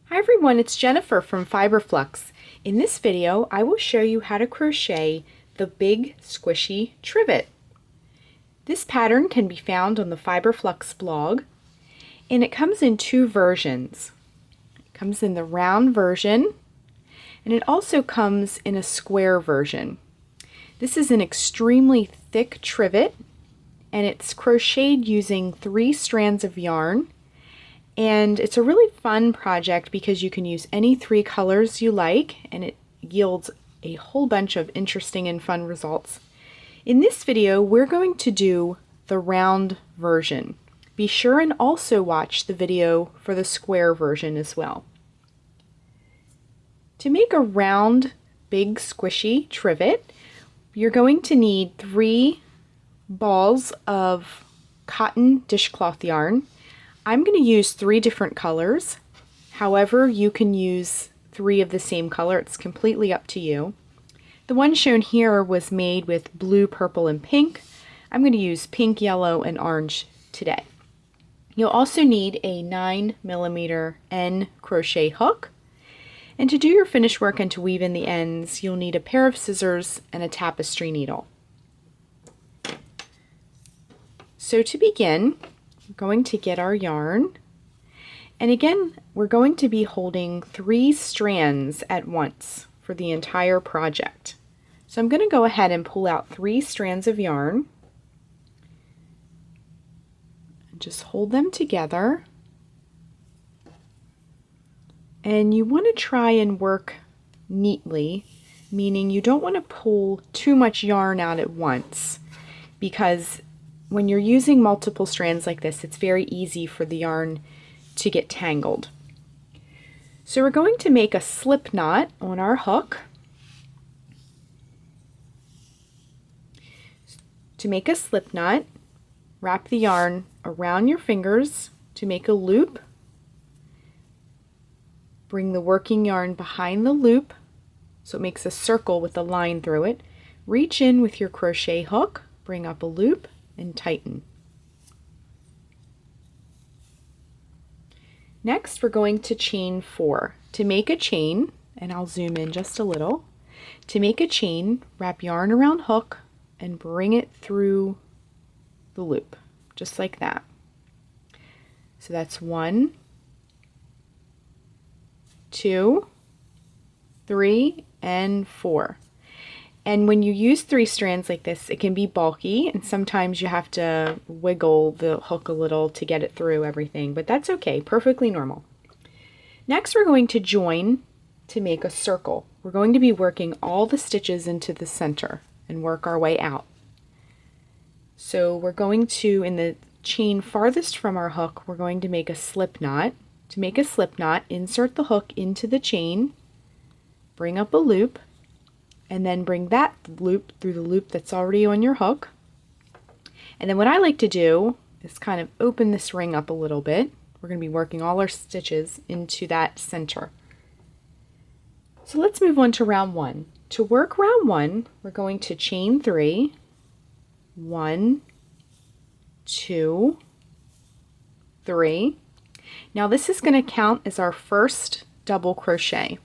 Hi everyone, it's Jennifer from Fiberflux. In this video, I will show you how to crochet the Big Squishy Trivet. This pattern can be found on the Fiberflux blog, and it comes in two versions. It comes in the round version, and it also comes in a square version. This is an extremely thick trivet, and it's crocheted using 3 strands of yarn. And it's a really fun project because you can use any 3 colors you like, and it yields a whole bunch of interesting and fun results. In this video, we're going to do the round version. Be sure and also watch the video for the square version as well. To make a round, big, squishy trivet, you're going to need 3 balls of cotton dishcloth yarn. I'm going to use 3 different colors. However, you can use 3 of the same color. It's completely up to you. The one shown here was made with blue, purple, and pink. I'm going to use pink, yellow, and orange today. You'll also need a 9mm N crochet hook. And to do your finish work and to weave in the ends, you'll need a pair of scissors and a tapestry needle. So to begin, we're going to get our yarn, and again we're going to be holding 3 strands at once for the entire project. So I'm going to go ahead and pull out 3 strands of yarn and just hold them together, and you want to try and work neatly, meaning you don't want to pull too much yarn out at once, because when you're using multiple strands like this, it's very easy for the yarn to get tangled. So we're going to make a slip knot on our hook. To make a slip knot, wrap the yarn around your fingers to make a loop. Bring the working yarn behind the loop so it makes a circle with a line through it. Reach in with your crochet hook, bring up a loop, and tighten. Next, we're going to chain 4. To make a chain, and I'll zoom in just a little, to make a chain, wrap yarn around hook and bring it through the loop, just like that. So that's 1, 2, 3, and 4. And when you use 3 strands like this, it can be bulky, and sometimes you have to wiggle the hook a little to get it through everything, but that's okay, perfectly normal. Next, we're going to join to make a circle. We're going to be working all the stitches into the center and work our way out. So we're going to, in the chain farthest from our hook, we're going to make a slip knot. To make a slip knot, insert the hook into the chain, bring up a loop, and then bring that loop through the loop that's already on your hook. And then what I like to do is kind of open this ring up a little bit. We're going to be working all our stitches into that center. So let's move on to round 1. To work round 1, we're going to chain 3, 1, 2, 3. Now this is going to count as our first double crochet.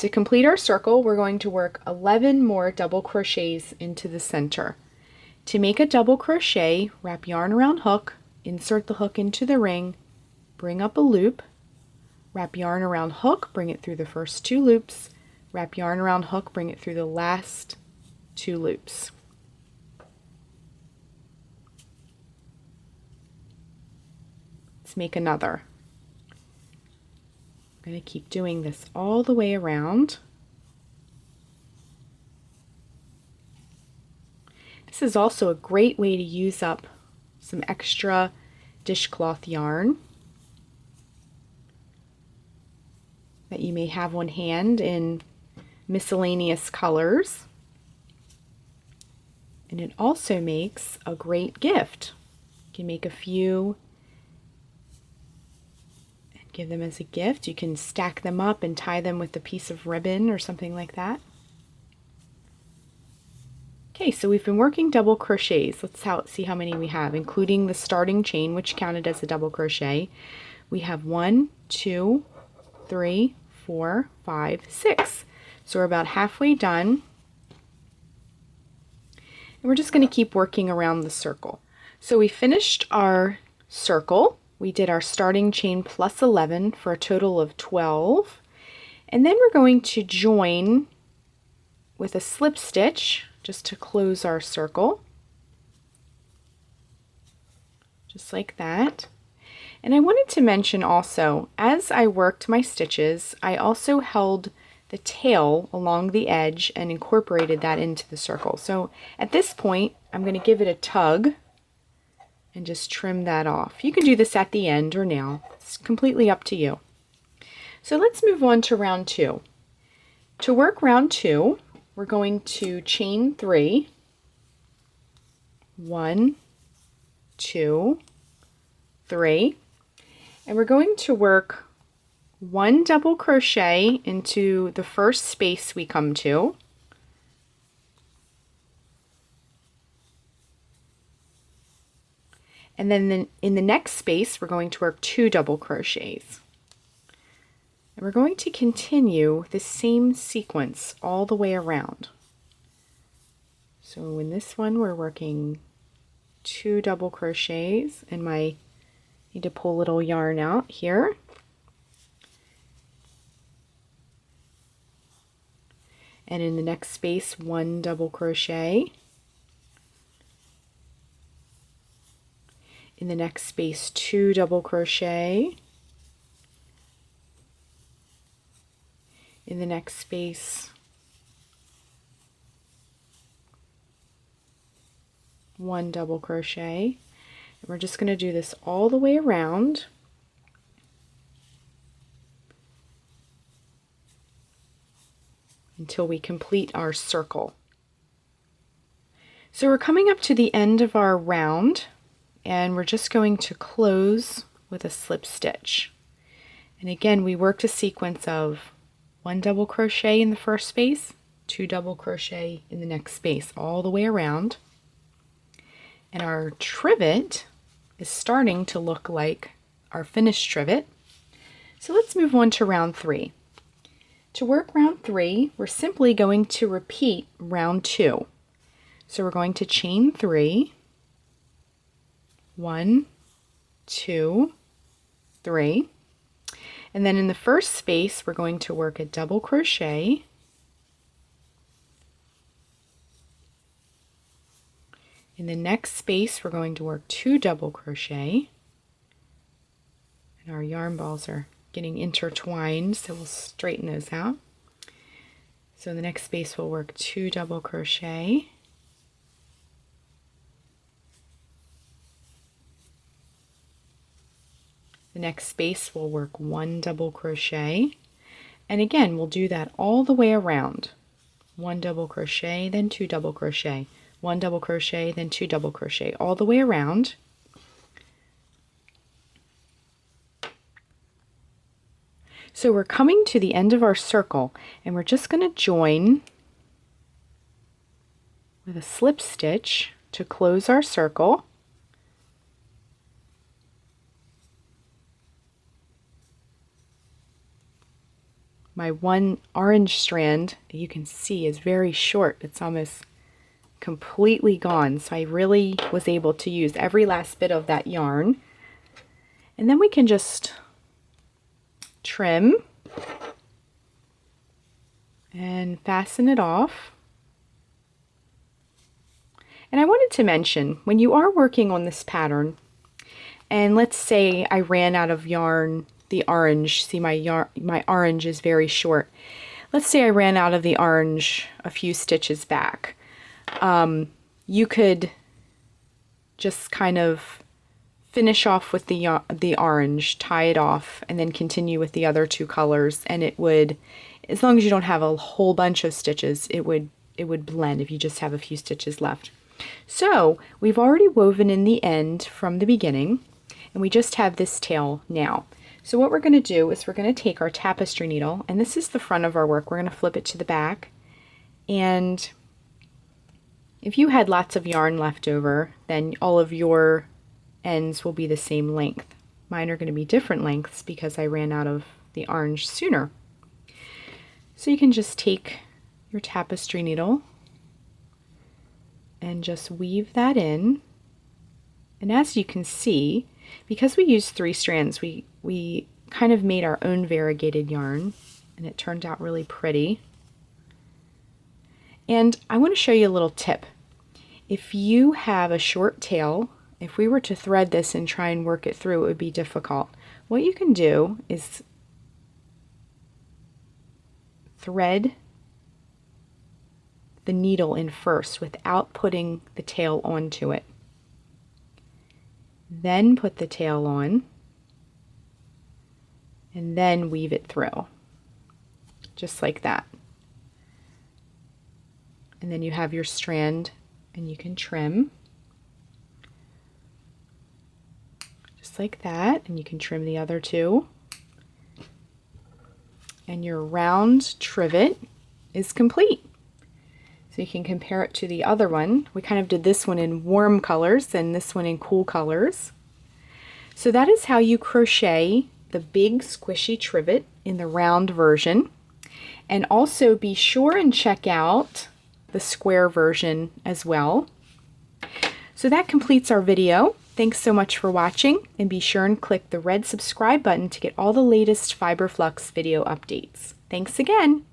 To complete our circle, we're going to work 11 more double crochets into the center. To make a double crochet, wrap yarn around hook, insert the hook into the ring, bring up a loop, wrap yarn around hook, bring it through the first 2 loops, wrap yarn around hook, bring it through the last 2 loops. Let's make another. I'm going to keep doing this all the way around. This is also a great way to use up some extra dishcloth yarn that you may have on hand in miscellaneous colors. And it also makes a great gift. You can make a few, give them as a gift. You can stack them up and tie them with a piece of ribbon or something like that. Okay, so we've been working double crochets. Let's see how many we have, including the starting chain, which counted as a double crochet. We have 1, 2, 3, 4, 5, 6. So we're about halfway done. And we're just going to keep working around the circle. So we finished our circle. We did our starting chain plus 11 for a total of 12. And then we're going to join with a slip stitch just to close our circle. Just like that. And I wanted to mention also, as I worked my stitches, I also held the tail along the edge and incorporated that into the circle. So at this point, I'm going to give it a tug and just trim that off. You can do this at the end or now. It's completely up to you. So let's move on to round 2. To work round 2, we're going to chain 3. 1, 2, 3. And we're going to work 1 double crochet into the first space we come to. And then in the next space, we're going to work 2 double crochets. And we're going to continue the same sequence all the way around. So in this one, we're working 2 double crochets, and I need to pull a little yarn out here. And in the next space, 1 double crochet. In the next space, 2 double crochet. In the next space, 1 double crochet. And we're just going to do this all the way around. Until we complete our circle. So we're coming up to the end of our round, and we're just going to close with a slip stitch. And again, we worked a sequence of 1 double crochet in the first space, 2 double crochet in the next space, all the way around. And our trivet is starting to look like our finished trivet. So let's move on to round 3. To work round 3, we're simply going to repeat round 2. So we're going to chain 3, 1, 2, 3. And then in the first space, we're going to work a double crochet. In the next space, we're going to work 2 double crochet. And our yarn balls are getting intertwined, so we'll straighten those out. So in the next space, we'll work 2 double crochet. The next space, we'll work 1 double crochet. And again, we'll do that all the way around. 1 double crochet, then 2 double crochet. 1 double crochet, then 2 double crochet, all the way around. So we're coming to the end of our circle, and we're just going to join with a slip stitch to close our circle. My one orange strand, you can see, is very short. It's almost completely gone, so I really was able to use every last bit of that yarn. And then we can just trim and fasten it off. And I wanted to mention, when you are working on this pattern, and let's say I ran out of yarn, the orange, see my orange is very short. Let's say I ran out of the orange a few stitches back. You could just kind of finish off with the orange, tie it off, and then continue with the other 2 colors, and it would, as long as you don't have a whole bunch of stitches, it would blend if you just have a few stitches left. So we've already woven in the end from the beginning, and we just have this tail now. So what we're going to do is we're going to take our tapestry needle, and this is the front of our work. We're going to flip it to the back, and if you had lots of yarn left over, then all of your ends will be the same length. Mine are going to be different lengths because I ran out of the orange sooner. So you can just take your tapestry needle and just weave that in. And as you can see, because we used 3 strands, we kind of made our own variegated yarn, and it turned out really pretty. And I want to show you a little tip. If you have a short tail, if we were to thread this and try and work it through, it would be difficult. What you can do is thread the needle in first without putting the tail onto it. Then put the tail on, and then weave it through, just like that. And then you have your strand, and you can trim, just like that, and you can trim the other two. And your round trivet is complete. So you can compare it to the other one. We kind of did this one in warm colors and this one in cool colors. So that is how you crochet the big squishy trivet in the round version. And also be sure and check out the square version as well. So that completes our video. Thanks so much for watching, and be sure and click the red subscribe button to get all the latest Fiber Flux video updates. Thanks again!